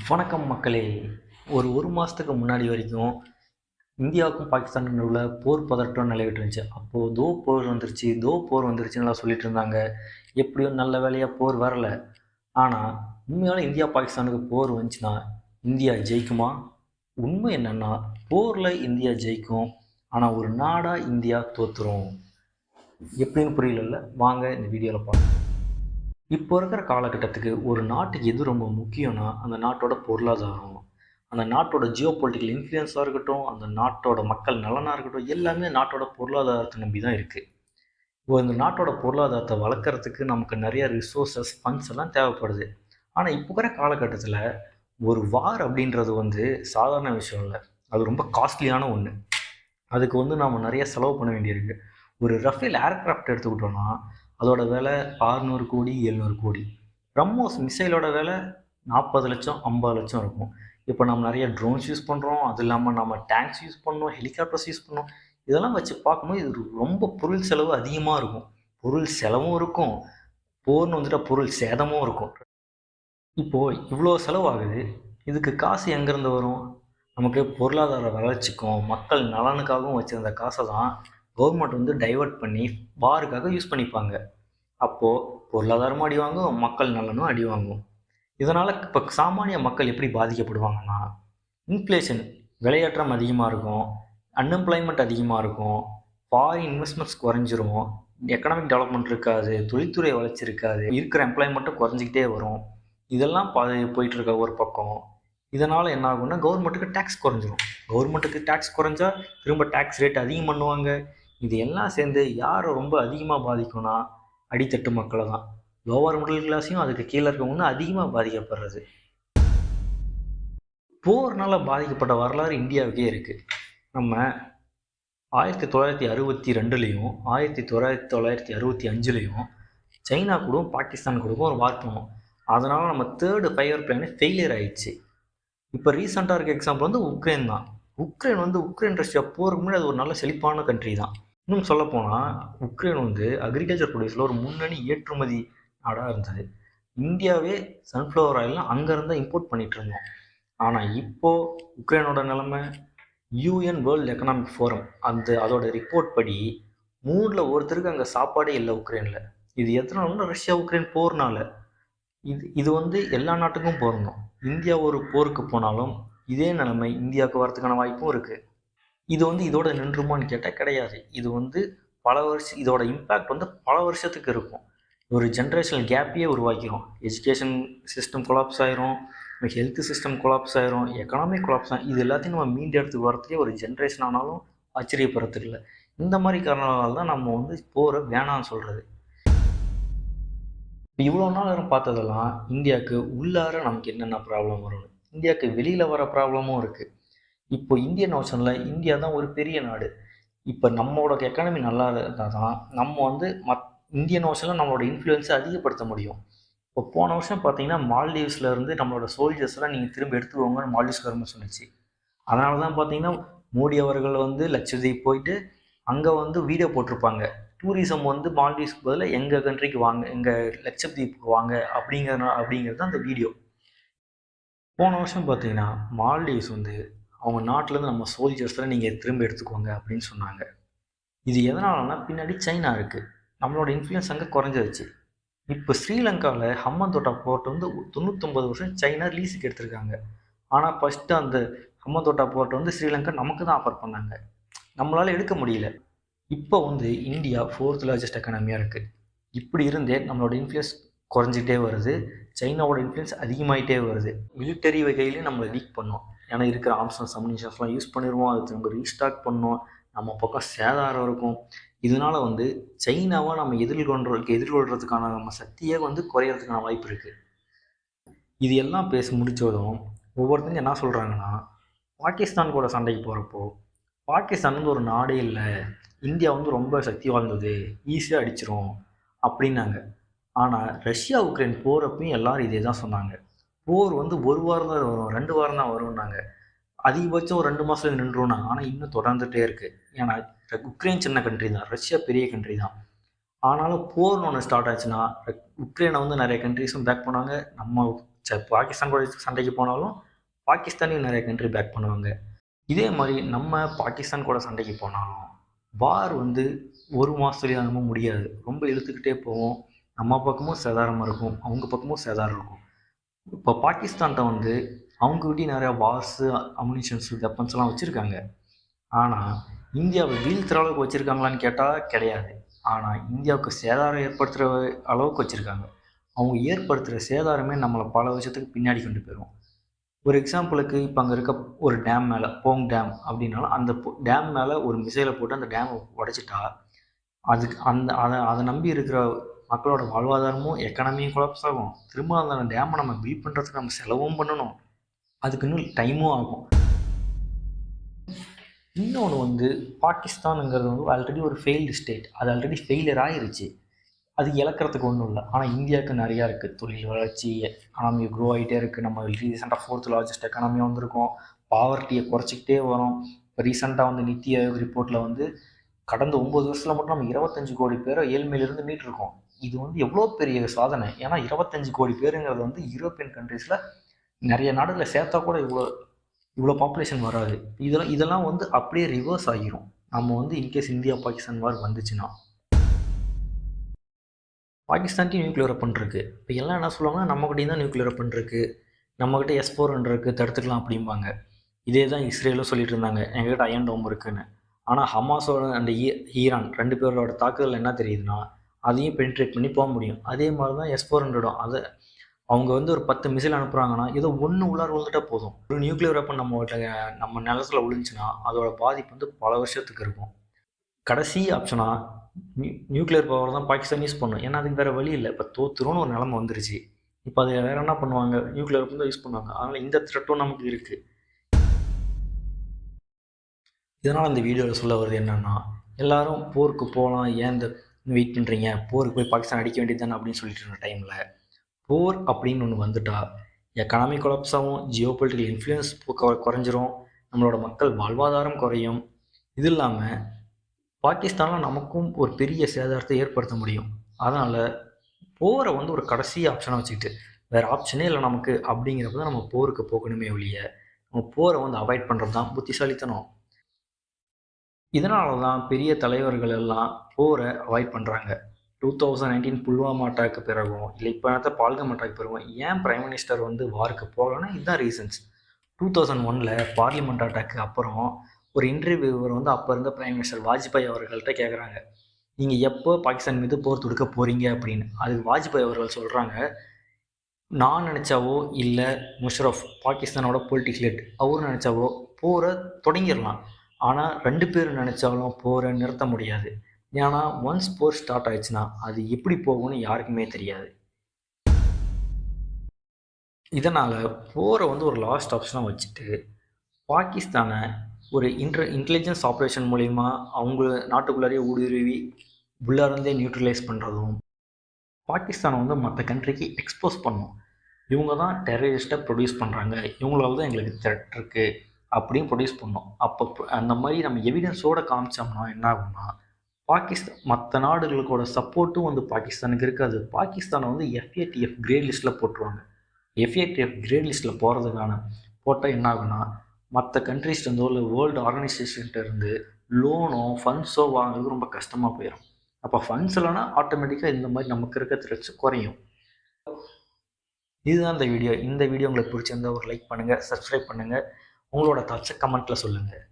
வணக்கம் மக்களே. ஒரு மாதத்துக்கு முன்னாடி வரைக்கும் இந்தியாவுக்கும் பாகிஸ்தானுக்கும் நடுவில் போர் பதட்டம் நிலவிட்டு இருந்துச்சு. அப்போது போர் வந்துருச்சுன்னுலாம் சொல்லிட்டு இருந்தாங்க. எப்படியோ நல்ல வேலையாக போர் வரல. ஆனால் உண்மையால இந்தியா பாகிஸ்தானுக்கு போர் வந்துச்சுன்னா இந்தியா ஜெயிக்குமா? உண்மை என்னன்னா போரில் இந்தியா ஜெயிக்கும், ஆனால் ஒரு நாடாக இந்தியா தோத்துரும். எப்படின்னு புரியல. வாங்க இந்த வீடியோவில் பார்க்கலாம். இப்போ இருக்கிற காலகட்டத்துக்கு ஒரு நாட்டுக்கு எது ரொம்ப முக்கியம்னா அந்த நாட்டோட பொருளாதாரம், அந்த நாட்டோட ஜியோ பொலிட்டிக்கல் இன்ஃப்ளூயன்ஸாக இருக்கட்டும், அந்த நாட்டோட மக்கள் நலனாக இருக்கட்டும், எல்லாமே நாட்டோட பொருளாதாரத்தை நம்பி தான் இருக்குது. இப்போ இந்த நாட்டோட பொருளாதாரத்தை வளர்க்குறதுக்கு நமக்கு நிறைய ரிசோர்ஸஸ் ஃபண்ட்ஸ் எல்லாம் தேவைப்படுது. ஆனால் இப்போ இருக்கிற காலகட்டத்தில் ஒரு வார் அப்படின்றது சாதாரண விஷயம் இல்லை. அது ரொம்ப காஸ்ட்லியான ஒன்று. அதுக்கு நாம் நிறைய செலவு பண்ண வேண்டியிருக்கு. ஒரு ரஃபேல் ஏர்க்ராஃப்ட் எடுத்துக்கிட்டோன்னா அதோட விலை 600 கோடி 700 கோடி. பிரம்மோஸ் மிசைலோட விலை 40 லட்சம் 50 லட்சம் இருக்கும். இப்போ நம்ம நிறைய ட்ரோன்ஸ் யூஸ் பண்ணுறோம், அது இல்லாமல் நம்ம டேங்க்ஸ் யூஸ் பண்ணோம், ஹெலிகாப்டர்ஸ் யூஸ் பண்ணோம். இதெல்லாம் வச்சு பார்க்கும்போது இது ரொம்ப பொருள் செலவு அதிகமாக இருக்கும். பொருள் செலவும் இருக்கும், போர்னு பொருள் சேதமும் இருக்கும். இப்போது இவ்வளோ செலவாகுது, இதுக்கு காசு எங்கேருந்து வரும்? நமக்கு பொருளாதார வளர்ச்சிக்கும் மக்கள் நலனுக்காகவும் வச்சுருந்த காசை தான் கவர்மெண்ட் டைவர்ட் பண்ணி வாருக்காக யூஸ் பண்ணிப்பாங்க. அப்போது பொருளாதாரமும் அடி வாங்கும், மக்கள் நலனும் அடி வாங்கும். இதனால் இப்போ சாமானிய மக்கள் எப்படி பாதிக்கப்படுவாங்கன்னா, இன்ஃப்ளேஷன் விலையேற்றம் அதிகமாக இருக்கும், அன்எம்ப்ளாய்மெண்ட் அதிகமாக இருக்கும், ஃபாரின் இன்வெஸ்ட்மெண்ட்ஸ் குறைஞ்சிரும், எக்கனாமிக் டெவலப்மெண்ட் இருக்காது, தொழில்துறை வளர்ச்சி இருக்காது, இருக்கிற எம்ப்ளாய்மெண்ட்டும் குறைஞ்சிக்கிட்டே வரும். இதெல்லாம் போயிட்டுருக்க ஒரு பக்கம். இதனால் என்ன ஆகும்னா கவர்மெண்ட்டுக்கு டேக்ஸ் குறைஞ்சிரும். கவர்மெண்ட்டுக்கு டேக்ஸ் குறைஞ்சா திரும்ப டேக்ஸ் ரேட் அதிகம் பண்ணுவாங்க. இது எல்லாம் சேர்ந்து யாரை ரொம்ப அதிகமாக பாதிக்கும்னா அடித்தட்டு மக்களை தான். லோவர் மிடில் கிளாஸையும் அதுக்கு கீழே இருக்கவங்க அதிகமாக பாதிக்கப்படுறது. போர்னால் பாதிக்கப்பட்ட வரலாறு இந்தியாவுக்கே இருக்குது. நம்ம 1962லேயும் 1965லேயும் சைனா கூடவும் பாகிஸ்தான் கூடவும் ஒரு வார் போனோம். அதனால் நம்ம தேர்டு ஃபயர் பிளானே ஃபெயிலியர் ஆயிடுச்சு. இப்போ ரீசெண்டாக இருக்க எக்ஸாம்பிள் உக்ரைன் தான். உக்ரைன் ரஷ்யா போருக்கு முன்னாடி அது ஒரு நல்ல செழிப்பான கண்ட்ரி தான். இன்னும் சொல்லப்போனால் உக்ரைன் அக்ரிகல்ச்சர் ப்ரொடியூஸில் ஒரு முன்னணி ஏற்றுமதி நாடாக இருந்தது. இந்தியாவே சன்ஃப்ளவர் ஆயில்லாம் அங்கேருந்து இம்போர்ட் பண்ணிகிட்டு இருந்தோம். ஆனால் இப்போது உக்ரைனோட நிலைமை, யூஎன் வேர்ல்டு எக்கனாமிக் ஃபோரம் அதோட ரிப்போர்ட் படி 3ல் ஒருத்தருக்கு அங்கே சாப்பாடே இல்லை உக்ரைனில். இது எத்தனை ரஷ்யா உக்ரைன் போர்னால. இது எல்லா நாட்டுக்கும் பொருந்தும். இந்தியா ஒரு போருக்கு போனாலும் இதே நிலைமை இந்தியாவுக்கு வரதுக்கான வாய்ப்பும் இருக்குது. இது இதோட நின்றுமான்னு கேட்டால் கிடையாது. இது பல வருஷம், இதோட இம்பேக்ட் பல வருஷத்துக்கு இருக்கும். ஒரு ஜென்ரேஷனல் கேப்பையே உருவாக்கிடும். எஜுகேஷன் சிஸ்டம் கொலாப்ஸ் ஆயிரும், ஹெல்த் சிஸ்டம் கொலாப்ஸ் ஆயிரும், எக்கனாமிக் கொலாப்ஸ் ஆகும். இது எல்லாத்தையும் நம்ம மீண்டு எடுத்து வரத்துக்கே ஒரு ஜென்ரேஷன் ஆனாலும் ஆச்சரியப்படுறதுக்கு இல்லை. இந்த மாதிரி காரணங்களால் தான் நம்ம போரை வேணான்னு சொல்கிறது. இப்போ இவ்வளோ நாள் பார்த்ததெல்லாம் இந்தியாவுக்கு உள்ளார நமக்கு என்னென்ன ப்ராப்ளம் வரும், இந்தியாவுக்கு வெளியில் வர ப்ராப்ளமும் இருக்குது. இப்போ இந்தியன் ஓஷனில் இந்தியா தான் ஒரு பெரிய நாடு. இப்போ நம்மளோட எக்கானமி நல்லா இருந்தால் தான் நம்ம இந்தியன் ஓஷனில் நம்மளோட இன்ஃப்ளூயன்ஸை அதிகப்படுத்த முடியும். இப்போ போன வருஷம் பார்த்தீங்கன்னா மால்டீவ்ஸில் இருந்து நம்மளோட சோல்ஜர்ஸ்லாம் நீங்கள் திரும்ப எடுத்துக்கோங்கன்னு மால்டீவ்ஸ் கவர்மெண்ட் சொன்னிச்சு. அதனால தான் பார்த்தீங்கன்னா மோடி அவர்கள் லட்சத்தீப் போயிட்டு அங்கே வீடியோ போட்டிருப்பாங்க. டூரிசம் மால்டீவ்ஸ்க்கு பதிலாக எங்கள் கண்ட்ரிக்கு வாங்க, எங்கள் லட்சத்தீப்புக்கு வாங்க அப்படிங்கிறது தான் அந்த வீடியோ. போன வருஷம் பார்த்தீங்கன்னா மால்டீவ்ஸ் அவங்க நாட்டிலேருந்து நம்ம சோல்ஜர்ஸ்லாம் நீங்கள் திரும்ப எடுத்துக்கோங்க அப்படின்னு சொன்னாங்க. இது எதனாலனா பின்னாடி சைனா இருக்குது, நம்மளோட இன்ஃப்ளூயன்ஸ் அங்கே குறைஞ்சிருச்சு. இப்போ ஸ்ரீலங்காவில் ஹம்மந்தோட்டா போர்ட் 99 வருஷம் சைனா லீஸுக்கு எடுத்திருக்காங்க. ஆனால் ஃபஸ்ட்டு அந்த ஹம்மந்தோட்டா போர்ட் ஸ்ரீலங்கா நமக்கு தான் ஆஃபர் பண்ணாங்க, நம்மளால் எடுக்க முடியல. இப்போ இந்தியா 4th லார்ஜஸ்ட் எக்கானமியாக இருக்குது. இப்படி இருந்தே நம்மளோட இன்ஃப்ளூயன்ஸ் குறைஞ்சிட்டே வருது, சைனாவோட இன்ஃப்ளூயன்ஸ் அதிகமாகிட்டே வருது. மிலிட்டரி வகையிலையும் நம்மளை வீக் பண்ணோம். ஏன்னா இருக்கிற ஆர்ம்ஸ் அம்யூனிஷன்ஸ்லாம் யூஸ் பண்ணிடுவோம், அது திரும்ப ரீஸ்டாக் பண்ணோம், நம்ம பக்கம் சேதாரம் இருக்கும். இதனால் சைனாவை நம்ம எதிர்கொள்கிறதுக்கான நம்ம சக்தியே குறையிறதுக்கான வாய்ப்பு இருக்குது. இது எல்லாம் பேசி முடித்ததும் ஒவ்வொருத்தங்க என்ன சொல்கிறாங்கன்னா, பாகிஸ்தான் கூட சண்டைக்கு போகிறப்போ பாகிஸ்தான் ஒரு நாடே இல்லை, இந்தியா ரொம்ப சக்தி வாழ்ந்தது, ஈஸியாக அடிச்சிரும் அப்படின்னாங்க. ஆனால் ரஷ்யா உக்ரைன் போகிறப்பையும் எல்லாரும் இதே தான் சொன்னாங்க. போர் ஒரு வாரம் தான் வரும், 2 வாரம் தான் வரும்னாங்க. அதிகபட்சம் ஒரு 2 மாதத்துல நின்றுனாங்க. ஆனால் இன்னும் தொடர்ந்துகிட்டே இருக்குது. ஏன்னா உக்ரைன் சின்ன கண்ட்ரி தான், ரஷ்யா பெரிய கண்ட்ரி தான். ஆனாலும் போர்னு ஒன்று ஸ்டார்ட் ஆச்சுன்னா உக்ரைனை நிறைய கண்ட்ரிஸும் பேக் பண்ணாங்க, நம்ம பாகிஸ்தான் கூட சண்டைக்கு போனாலும் பாகிஸ்தானையும் நிறைய கண்ட்ரி பேக் பண்ணுவாங்க. இதே மாதிரி நம்ம பாகிஸ்தான் கூட சண்டைக்கு போனாலும் வார் வந்து ஒரு மாதத்துலேயே நம்ம முடியாது, ரொம்ப இழுத்துக்கிட்டே போவோம். நம்ம பக்கமும் சேதாரமாக இருக்கும், அவங்க பக்கமும் சேதாரம் இருக்கும். இப்போ பாகிஸ்தான்கிட்ட வந்து அவங்ககிட்டயும் நிறையா வார்ஸு, அம்யூனிஷன்ஸு, வெப்பன்ஸ்லாம் வச்சுருக்காங்க. ஆனால் இந்தியாவை வீழ்த்துற அளவுக்கு வச்சுருக்காங்களான்னு கேட்டால் கிடையாது. ஆனால் இந்தியாவுக்கு சேதாரம் ஏற்படுத்துகிற அளவுக்கு வச்சுருக்காங்க. அவங்க ஏற்படுத்துகிற சேதாரமே நம்மளை பல வருஷத்துக்கு பின்னாடி கொண்டு போயிடும். ஒரு எக்ஸாம்பிளுக்கு இப்போ அங்கே இருக்க ஒரு டேம் மேலே, போங் டேம் அப்படின்னாலும் அந்த டேம் மேலே ஒரு மிசைலை போட்டு அந்த டேமை உடைச்சிட்டா அதுக்கு அதை நம்பி இருக்கிற மக்களோட வாழ்வாதாரமும் எக்கனாமியும் கொலாப்ஸ் ஆகும். திரும்ப அந்த டேமை நம்ம பில்ட் பண்ணுறதுக்கு நம்ம செலவும் பண்ணணும். அதுக்கு இன்னும் டைமும் ஆகும். இன்னொன்று வந்து பாகிஸ்தானுங்கிறது வந்து ஆல்ரெடி ஒரு ஃபெயில்டு ஸ்டேட். அது ஆல்ரெடி ஃபெயிலியர் ஆயிருச்சு. அது இழக்கிறதுக்கு ஒன்றும் இல்லை. ஆனால் இந்தியாவுக்கு நிறையா இருக்குது. தொழில் வளர்ச்சி, எக்கானமி க்ரோ ஆகிட்டே இருக்குது. நம்ம ரீசெண்டாக 4th லார்ஜஸ்ட் எக்கானமியாக வந்திருக்கோம். பாவர்ட்டியை குறைச்சிக்கிட்டே வரோம். இப்போ ரீசெண்டாக வந்து நித்தி ஆயோக் ரிப்போர்ட்டில் வந்து கடந்த 9 வருஷத்தில் மட்டும் நம்ம 25 கோடி பேரை ஏழ்மையிலிருந்து மீட்டிருக்கோம். இது வந்து எவ்வளோ பெரிய சாதனை. ஏன்னா 25 கோடி பேருங்கிறது வந்து யூரோப்பியன் கண்ட்ரீஸில் நிறைய நாடுகளில் சேர்த்தா கூட இவ்வளோ பாப்புலேஷன் வராது. இதெல்லாம் வந்து அப்படியே ரிவர்ஸ் ஆகிரும் நம்ம வந்து இன்கேஸ் இந்தியா பாகிஸ்தான் வார் வந்துச்சுன்னா. பாகிஸ்தான்கிட்ட நியூக்ளியர் வெப்பன் இருக்குது. இப்போ எல்லாம் என்ன சொல்லுவாங்கன்னா நம்மகிட்டையும் தான் நியூக்ளியர் வெப்பன் இருக்குது, நம்மக்கிட்ட S-400 இருக்குது, தடுத்துக்கலாம் அப்படிம்பாங்க. இதே தான் இஸ்ரேலும் சொல்லிட்டு இருந்தாங்க, எங்ககிட்ட அயன் டோம் இருக்குன்னு. ஆனால் ஹமாஸோட அந்த ஈரான் 2 பேரோட தாக்குதல் என்ன தெரியுதுன்னா அதையும் பெனிட்ரேட் பண்ணி போக முடியும். அதே மாதிரி தான் S-400 அதை அவங்க வந்து ஒரு 10 மிசைல் அனுப்புகிறாங்கன்னா ஏதோ ஒன்று உள்ளார விழுந்துட்டா போதும். ஒரு நியூக்ளியர் வெப்பன் நம்ம நிலத்தில் விழுந்துச்சுன்னா அதோட பாதிப்பு வந்து பல வருஷத்துக்கு இருக்கும். கடைசி ஆப்ஷனாக நியூக்ளியர் பவர் தான் பாகிஸ்தான் யூஸ் பண்ணும். ஏன்னா அதுக்கு வேறு வழி இல்லை. இப்போ தோத்துருன்னு ஒரு நிலைமை வந்துருச்சு. இப்போ அதை வேறு என்ன பண்ணுவாங்க, நியூக்ளியர் வெப்பன் தான் யூஸ் பண்ணுவாங்க. அதனால் இந்த த்ரெட்டும் நமக்கு இருக்குது. இதனால் இந்த வீடியோவில் சொல்ல வருது என்னென்னா, எல்லாரும் போருக்கு போகலாம், ஏன் இந்த வெயிட் பண்ணுறீங்க, போருக்கு போய் பாகிஸ்தான் அடிக்க வேண்டியது தானே அப்படின்னு சொல்லிட்டு இருந்த டைமில் போர் அப்படின்னு ஒன்று வந்துட்டா எக்கனாமிக் கொலாப்ஸ் ஆகும், ஜியோ பொலிட்டிக்கல் இன்ஃப்ளூயன்ஸ் குறைஞ்சிரும், நம்மளோட மக்கள் வாழ்வாதாரம் குறையும். இது இல்லாமல் பாகிஸ்தானில் நமக்கும் ஒரு பெரிய சேதாரத்தை ஏற்படுத்த முடியும். அதனால் போரை வந்து ஒரு கடைசி ஆப்ஷனாக வச்சுக்கிட்டு வேறு ஆப்ஷனே இல்லை நமக்கு அப்படிங்கிறப்ப தான் நம்ம போருக்கு போகணுமே ஒழிய நம்ம போரை வந்து அவாய்ட் பண்ணுறது தான் புத்திசாலித்தனம். இதனால தான் பெரிய தலைவர்கள் எல்லாம் போரை அவாய்ட் பண்ணுறாங்க. 2019 புல்வாமா அட்டாக்கு பிறகும் இல்லை இப்போ நேரத்த பால்கம் அட்டாக்கு பிறகும் ஏன் பிரைம் மினிஸ்டர் வந்து வாருக்கு போகலன்னா இதுதான் ரீசன்ஸ். 2001 பார்லிமெண்ட் அட்டாக்கு அப்புறம் ஒரு இன்டர்வியூவர் வந்து அப்போ இருந்த பிரைம் மினிஸ்டர் வாஜ்பாய் அவர்கள்ட்ட கேட்குறாங்க, நீங்கள் எப்போ பாகிஸ்தான் மீது போர் தொடுக்க போகிறீங்க அப்படின்னு. அதுக்கு வாஜ்பாய் அவர்கள் சொல்கிறாங்க, நான் நினச்சாவோ இல்லை முஷரஃப் பாகிஸ்தானோட பொலிட்டிக்கல் ஹெட் அவர் நினச்சாவோ போரை தொடங்கிடலாம். ஆனால் 2 பேர் நினச்சாலும் போரை நிறுத்த முடியாது. ஏன்னா ஒன்ஸ் போர் ஸ்டார்ட் ஆயிடுச்சுன்னா அது எப்படி போகும்னு யாருக்குமே தெரியாது. இதனால் போரை வந்து ஒரு லாஸ்ட் ஆப்ஷனாக வச்சுட்டு பாகிஸ்தானை ஒரு இன்டெலிஜென்ஸ் ஆப்ரேஷன் மூலிமா அவங்க நாட்டுக்குள்ளாரே ஊடுருவி உள்ளார்ந்தே நியூட்ரலைஸ் பண்ணுறதும், பாகிஸ்தானை வந்து மற்ற கண்ட்ரிக்கு எக்ஸ்போஸ் பண்ணும். இவங்க தான் டெரரிஸ்ட்டை ப்ரொடியூஸ் பண்ணுறாங்க, இவங்களால தான் எங்களுக்கு த்ரெட் இருக்குது அப்படின்னு ப்ரொடியூஸ் பண்ணோம். அப்போ அந்த மாதிரி நம்ம எவிடன்ஸோடு காமிச்சோம்னா என்ன ஆகும்னா மற்ற நாடுகளுக்கோட சப்போர்ட்டும் வந்து பாகிஸ்தானுக்கு இருக்காது. பாகிஸ்தானை வந்து FATF கிரேட் லிஸ்ட்டில் போட்டுருவாங்க. FATF கிரேட் லிஸ்ட்டில் போட்டால் என்ன ஆகுனா மற்ற கண்ட்ரிஸ்லேருந்தோ இல்லை வேர்ல்டு ஆர்கனைசேஷன்கிட்ட இருந்து லோனோ ஃபண்ட்ஸோ வாங்குறது ரொம்ப கஷ்டமாக போயிடும். அப்போ ஃபண்ட்ஸ் இல்லைனா ஆட்டோமேட்டிக்காக இந்த மாதிரி நமக்கு இருக்க த்ரெட்ஸ் குறையும். இதுதான் இந்த வீடியோ. இந்த வீடியோ உங்களுக்கு பிடிச்சிருந்தா ஒரு லைக் பண்ணுங்கள், சப்ஸ்கிரைப் பண்ணுங்கள், உங்களோட தாட்ஸை கமெண்ட்டில் சொல்லுங்கள்.